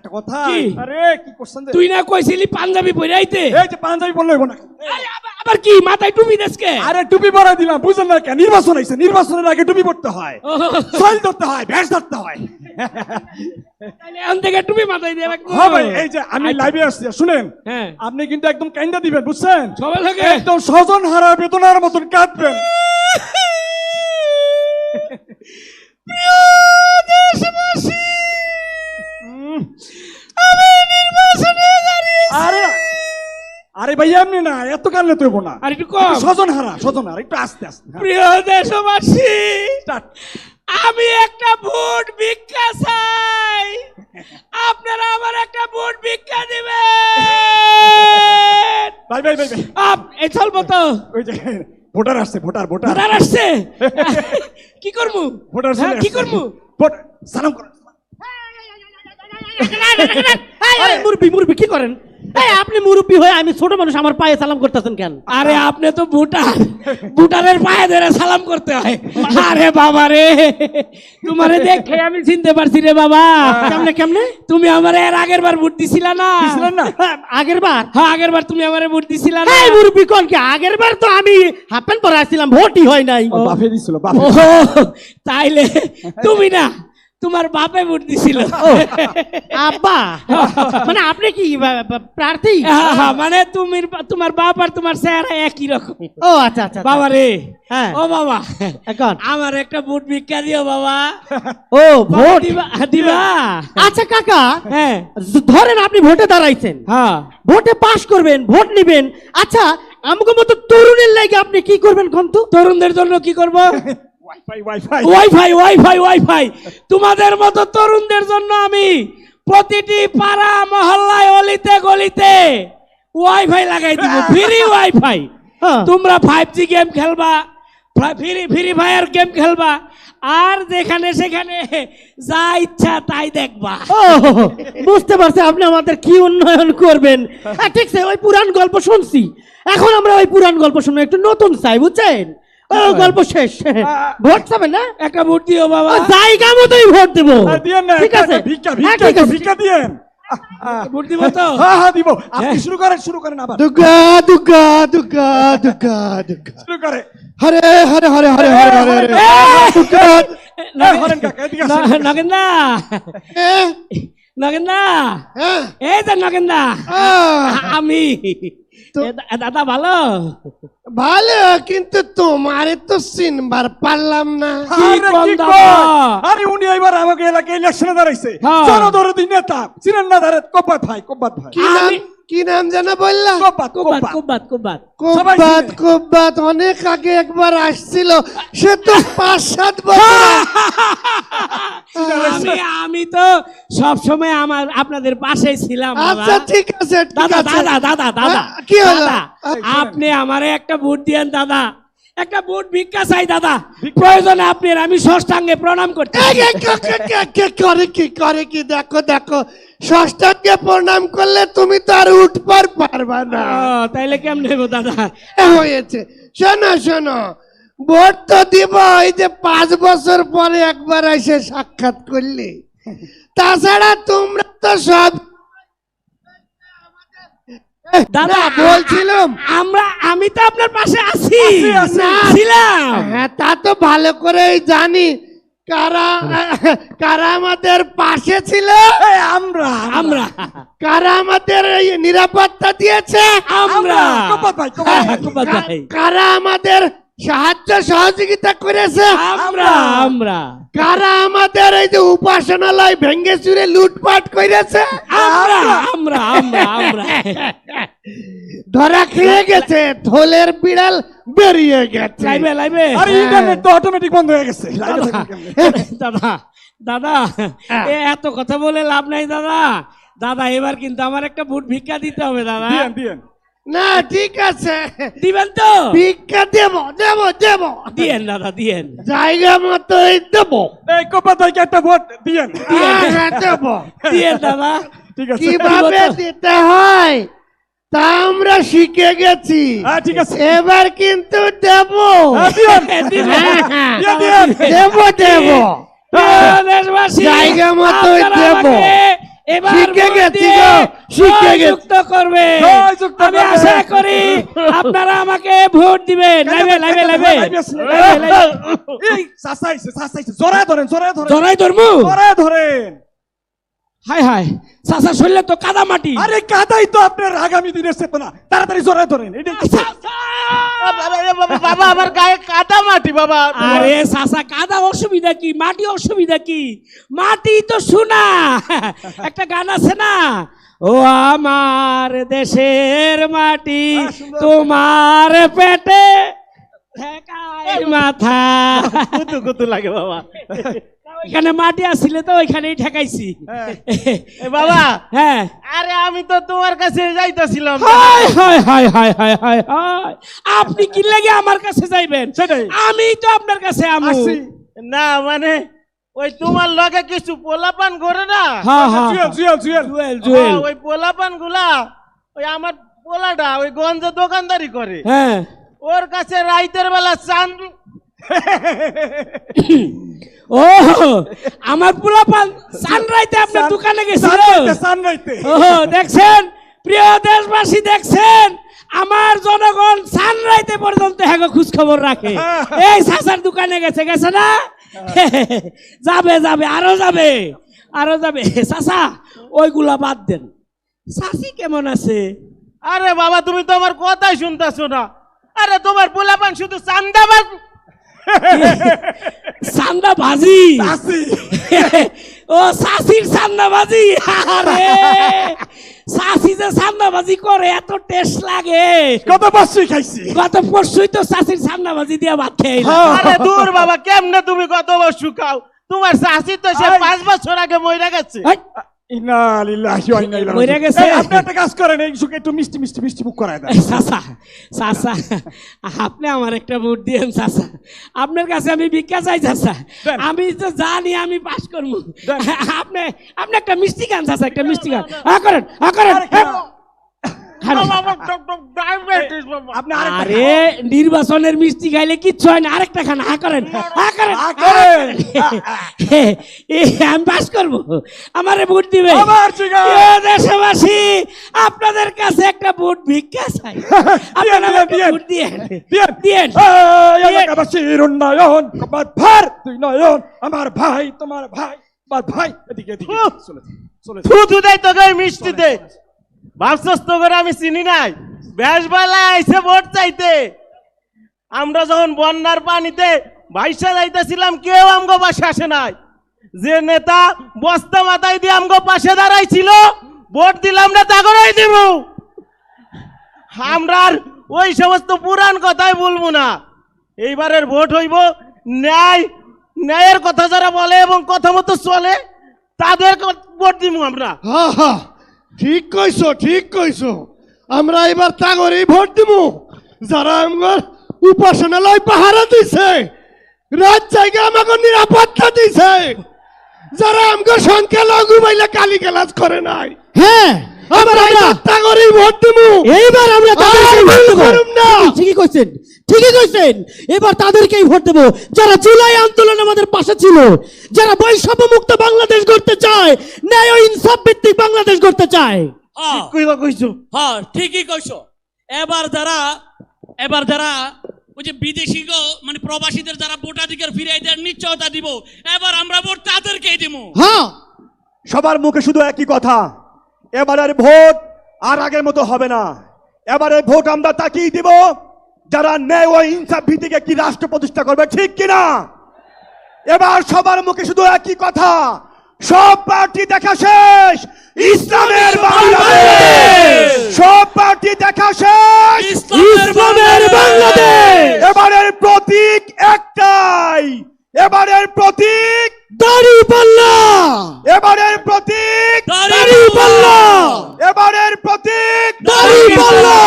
একটা কথা। কি? আরে কি করছেন যে? তুই না কইছিলি পাঞ্জাবি পরে আইতে? এই যে পাঞ্জাবি পরলে হইব না। আরে আবার কি মাথায় টুপি দেশকে? আরে টুপি পরাই দিলাম, বুঝলেন না কেন? নির্বাচন হইছে, নির্বাচনের আগে টুপি পরতে হয়, সইল ধরতে হয়, ভ্যাস ধরতে হয়। তাহলে এখন থেকে টুপি মাথায় দিয়ে রাখবো। হ্যাঁ ভাই, এই যে আমি লাইভে আসছি, শুনেন, হ্যাঁ। আপনি কিন্তু একদম কাইন্দা দিবেন, বুঝছেন? সবাই লাগে একদম স্বজন হারা বেদনার মতন কাঁদবেন। প্রিয় দেশবাসী, আমি নির্বাচনে দাঁড়িয়েছি। আরে আরে ভাই এমনি না, এত কানলে তো হইব না। আর একটু কম। স্বজন হারা, একটু আস্তে আস্তে। প্রিয় দেশবাসী, Start. আমি একটা ভোট ভিক্ষা চাই, আপনারা আমার একটা ভোট ভিক্ষা দিবেন। ভাই ভাই ভাই ভাই, এই চলবো তো? ওই যে ভোটার আসছে, ভোটার ভোটার আসছে, কি করবো? ভোটার কি করবো? সালাম করো। মুরব্বি মুরব্বি কি করেন? আপনি মুরব্বি হয়ে আমি ছোট মানুষ, আমার পায়ে সালাম করতেছেন কেন? আরে আপনি তো ভুটানের পায়ে ধরে সালাম করতে হয়। আরে বাবা রে, তোমারে দেখে আমি চিনতে পারছি রে বাবা। কেমনে কেমনে? তুমি আমারে এর আগের বার ভোট দিছিলা না? দিছিলেন না? আগের বার? হ্যাঁ, আগের বার তুমি আমারে ভোট দিছিলা না? এই মুরব্বি কোন কি? আগের বার তো আমি হাফ প্যান্ট পরে আসছিলাম, ভোটই হয় নাই। বাফে দিছিল, ও বাফে। তাইলে তুমি না, তোমার বাপে ভোট দিছিল। আব্বা মানে আপনি কি প্রার্থী? হ্যাঁ, মানে তোমার বাপ আর তোমার চেহারা একই রকম। ও আচ্ছা আচ্ছা বাবা রে, হ্যাঁ। ও বাবা, এখন আমার একটা ভোট ভিক্ষা দিও বাবা। ও ভোট দিবা? আচ্ছা কাকা, হ্যাঁ ধরেন আপনি ভোটে দাঁড়াইছেন, হ্যাঁ, ভোটে পাস করবেন, ভোট নিবেন। আচ্ছা আমাকে মতো তরুণের লাগে আপনি কি করবেন কোন তো? তরুণদের জন্য কি করব? Wifi wifi wifi wifi wifi. তোমাদের মতো তরুণদের জন্য আমি প্রতিটি পাড়া মহল্লায় অলিতে গলিতে ওয়াইফাই লাগাই দিব, ফ্রি ওয়াইফাই। হ্যাঁ। তোমরা 5G গেম খেলবা, ফ্রি ফায়ার গেম খেলবা, আর যেখানে সেখানে যা ইচ্ছা তাই দেখবা। ও বুঝতে পারছি আপনি আমাদের কি উন্নয়ন করবেন। ঠিক আছে, ওই পুরান গল্প শুনছি, এখন আমরা ওই পুরান গল্প শুনে একটু নতুন চাই, বুঝছেন? ও গল্প শেষ, ভোট চাবেন না? একটা ভোট দিও বাবা। জায়গা মতোই ভোট দেবো। দিয়েন না, ঠিক আছে, ভিক্ষা হ্যাঁ, ভিক্ষা ঠিক আছে। ভিক্ষা দিয়েন। ভোট দিব তো? হ্যাঁ হ্যাঁ দিব। আপনি শুরু করেন আবার। দুর্গা দুর্গা দুর্গা দুর্গা দুর্গা শুরু করে। হরে হরে হরে হরে হরে হরে হরে দুর্গা হরেন কাকা, এদিকে আসেন। নগেন্দা, নগেন্দা, হ্যাঁ এই যে নগেন্দা, আমি। দাদা ভালো? ভালো, কিন্তু তোমারে তো চিনবার পারলাম না। আরে কোন কি দাদা? কয়? আরে উনি এবার আমাকে এলাকায় ইলেকশনে দাঁড়াইছে, হ্যাঁ। জনদরদি নেতা, চিনেন না? কব্বাত ভাই। কি নাম যেন বললা? কব্বাত কুবাত কব্বাত। কুবাত কুবাত। সবাই কুব্বাত চিনে। কুব্বাত অনেক আগে একবার আসছিল, সে তো 5-7 বছর। আমি তো সব সময় আপনাদের পাশে ছিলাম বাবা। আচ্ছা ঠিক আছে ঠিক দাদা আছে। দাদা দাদা দাদা, কি হলো? দাদা, আপনি আমারে একটা ভোট দিয়েন দাদা, একটা ভোট ভিক্ষা চাই দাদা। প্রয়োজনে আপনার আমি ষষ্ঠাঙ্গে প্রণাম করতে। করে কি দেখো দেখো, ষষ্ঠাঙ্গে প্রণাম করলে তুমি তো আর উঠবার পারবা না। তাইলে কেমনে হইব দাদা? হয়েছে, শোনো শোনো, ভোট তো দিব, এই যে 5 বছর পরে একবার এসে সাক্ষাৎ করলে, তাছাড়া তোমরা তো সব দাদা বলছিলাম। আমি তো আপনার পাশে আছি, আছি। ছিলাম। হ্যাঁ তা তো ভালো করেই জানি, কারা কারা আমাদের পাশে ছিল, এই আমরা আমরা কারা আমাদের এই নিরাপত্তা দিয়েছে, আমরা কব্বাত ভাই, হ্যাঁ, কব্বাত ভাই। কুবাত ভাই। কারা আমাদের সাহায্য সহযোগিতা করেছে, আমরা কারা আমাদের এই যে উপাসনালয় ভেঙ্গে চুরে লুটপাট করেছে, আমরা আমরা আমরা আমরা ধরা খেয়ে গেছে, থলের বিড়াল বেরিয়ে গেছে। লাইবে লাইবে। আরে ইন্টারনেট তো অটোমেটিক বন্ধ হয়ে গেছে। লাইভে থাকেন কেমনে? দাদা দাদা, এত কথা বলে লাভ নাই দাদা। দাদা এবার কিন্তু আমার একটা ভোট ভিক্ষা দিতে হবে দাদা। দিয়েন দিয়েন। না ঠিক আছে, দিবেন তো? ভিক্ষা দেব দেব দেব, দিয়েন দাদা দিয়েন। জায়গা মতোই দেব। এই কব্বাত ভাইকে একটা ভোট দিয়েন। হ্যাঁ, দেব। দিয়েন দাদা। ঠিক আছে। কিভাবে দিতে হয় তা আমরা শিখে গেছি। হ্যাঁ ঠিক আছে। এবার কিন্তু দেব। হ্যাঁ, দিয়েন। দিবেন। দিয়েন, দিয়েন। দেব দেব, প্রিয় দেশবাসী, জায়গা মতোই আপনারা দেব। আমাকে এবার শিখে ভোট গেছি দিয়ে গো, শিখে গেছি। জয়যুক্ত করবে। জয়যুক্ত আমি করবে। আশা করি আপনারা আমাকে ভোট দিবেন। লাইবে লাইবে লাইবে এই চাচাইছে চাচাইছে জড়ায় ধরেন জড়ায় ধরেন জড়াই ধরমু। জড়ায় ধরেন। হাই হাই চাচা শরীরে তো কাদা মাটি। আরে কাদাই তো আপনার আগামী দিনের চেতনা, তাড়াতাড়ি জড়ায় ধরেন। এটা কি? বাবা আমার গায়ে কাদা মাটি বাবা। আরে চাচা কাদা অসুবিধা কি, মাটি অসুবিধা কি? মাটি তো সোনা। একটা গান আছে না, ও আমার দেশের মাটি সুন্দর। তোমার পেটে ঠেকায় মাথা। কুতু কুতু লাগে বাবা। ওইখানে মাটি আসছিলে তো ওইখানেই ঠেকাইছি। এ বাবা, হ্যাঁ আরে আমি তো তোমার কাছে যাইতেছিলাম। Hi hi hi hi hi hi hi, আপনি কি লাগে আমার কাছে যাইবেন? সেটাই। আমি তো আপনার কাছে আমু। আসি। না মানে ওই তোমার লগে কিছু পোলাপান করে না, হ্যাঁ হ্যাঁ জুয়েল জুয়েল জুয়েল জুয়েল জুয়েল ওই পোলাপান গুলা ওই আমার পোলাটা ওই গঞ্জে দোকানদারি করে, হ্যাঁ ওর কাছে রাইতের বেলা চান। ও আমার পোলাপান সানরাইতে আপনার দোকানে গেছিল। সানরাইতে ও দেখছেন প্রিয় দেশবাসী, দেখছেন আমার জনগণ সানরাইতে পর্যন্ত হ্যাঁ খোঁজ খবর রাখে। এই চাচার দোকানে গেছে, গেছে না? যাবে যাবে আরো যাবে আরো যাবে। চাচা ওইগুলা বাদ দেন, চাচি কেমন আছে? আরে বাবা তুমি তো আমার কথাই শুনতেছো না। আরে তোমার পোলাপান শুধু চান্দাবাজ। চান্দা বাজি। আসি। ও চাষির চান্দাবাজি। আরে চাষি যে চান্দাবাজি করে এত টেস্ট লাগে। কত বছরই খাইছি। গত পরশুই তো চাষির চান্দাবাজি দিয়ে ভাত খেয়ে আরে দূর বাবা, কেমনে তুমি কত বছর খাও? তোমার শাশি তো সে 5 বছর আগে মইরা গেছে। ইন্না লিল্লাহি ওয়া ইন্না ইলাইহি মইরা রাজিউন। গেছে। এই, আপনি একটা কাজ করেন, এই সুকে একটু মিষ্টি মিষ্টি মিষ্টি মুখ করায় দেন। চাচা চাচা আপনি আমার একটা ভোট দিয়েন চাচা। আপনার কাছে আমি ভিক্ষা চাই চাচা। দেন। আমি তো জানি আমি পাস করবো। দেন। আপনি আপনি একটা মিষ্টি খান চাচা, একটা মিষ্টি খান। হ্যাঁ করেন হ্যাঁ করেন। আরে খান। খান। বাবা, ডায়াবেটিস বাবা। আপনি আরেকটা আরে নির্বাচনের মিষ্টি খাইলে কিচ্ছু হয় না, আরেকটা খান। হ্যাঁ করেন হ্যাঁ করেন হ্যাঁ করেন। আমি পাস করবো, আমারে ভোট দিবে। আমার জিগা। এ দেশবাসী আপনাদের কাছে একটা ভোট ভিক্ষা চাই। আপনারা আমাকে দিয়েন। ভোট দিয়েন দিয়েন। দিয়েন। এই এলাকাবাসীর উন্নয়ন, আমার ভার দুই নয়ন, আমার ভাই তোমার ভাই, আমার ভাই এদিকে এদিকে চলে চলে। থুথু দেয় তোকে ওই মিষ্টিতে। ভাবছস তো করে আমি চিনি নাই? বেশবেলা আইসে ভোট চাইতে। আমরা যখন বন্যার পানিতে ভাইসা যাইতেছিলাম কেউ আমগো পাশে আসে নাই। যে নেতা বস্তা মাথায় দিয়ে আমগো পাশে দাঁড়াইছিল, ভোট দিলাম না তা করেই দিব। আমরা আর ওই সমস্ত পুরান কথাই বলবো না। এইবারের ভোট হইব ন্যায়, ন্যায়ের কথা যারা বলে এবং কথা মতো চলে তাদের ভোট দিব আমরা। হ্যাঁ হ্যাঁ ঠিক কইছো ঠিক কইছো। আমরা এবার তাগরেই ভোট দিব, যারা আমার উপাসনালয় পাহারা দিছে, রাত জায়গা আমাকে নিরাপত্তা দিছে, যারা আমাকে সংখ্যালঘু বাইলে কালি ক্লাস করে নাই। হ্যাঁ আমরা এবার তাগরেই ভোট দিব। এইবার আমরা তাদেরকেই আর ভোট ভুল দেবো। করুম না। ঠিকই কইছেন ঠিকই কইছেন। এবার তাদেরকেই ভোট দেবো যারা জুলাই আন্দোলন আমাদের পাশে ছিল, যারা বৈষম্য মুক্ত বাংলাদেশ গড়তে চায়, ন্যায় ও ইনসাফ ভিত্তিক বাংলাদেশ গড়তে চায়। কইছো হ্যাঁ ঠিকই কইছো। এবার যারা ওই যে বিদেশি মানে প্রবাসীদের যারা ভোটাধিকার ফিরিয়ে দেওয়ার নিশ্চয়তা দিব, এবার আমরা ভোট তাদেরকেই দিব। হ্যাঁ সবার মুখে শুধু একই কথা, এবারের ভোট আর আগের মতো হবে না। এবারে ভোট আমরা তাকেই দিব যারা ন্যায় ও ইনসাফ ভিত্তিক একটি রাষ্ট্র প্রতিষ্ঠা করবে, ঠিক কিনা? এবার সবার মুখে শুধু একই কথা, সব পার্টি দেখা শেষ, ইসলামের বাংলাদেশ। সব পার্টি দেখা শেষ, ইসলামের বাংলাদেশ। এবারের প্রতীক একটাই, এবারের প্রতীক, দাঁড়িপাল্লা এবারের প্রতীক, দাঁড়িপাল্লা এবারের প্রতীক, দাঁড়িপাল্লা।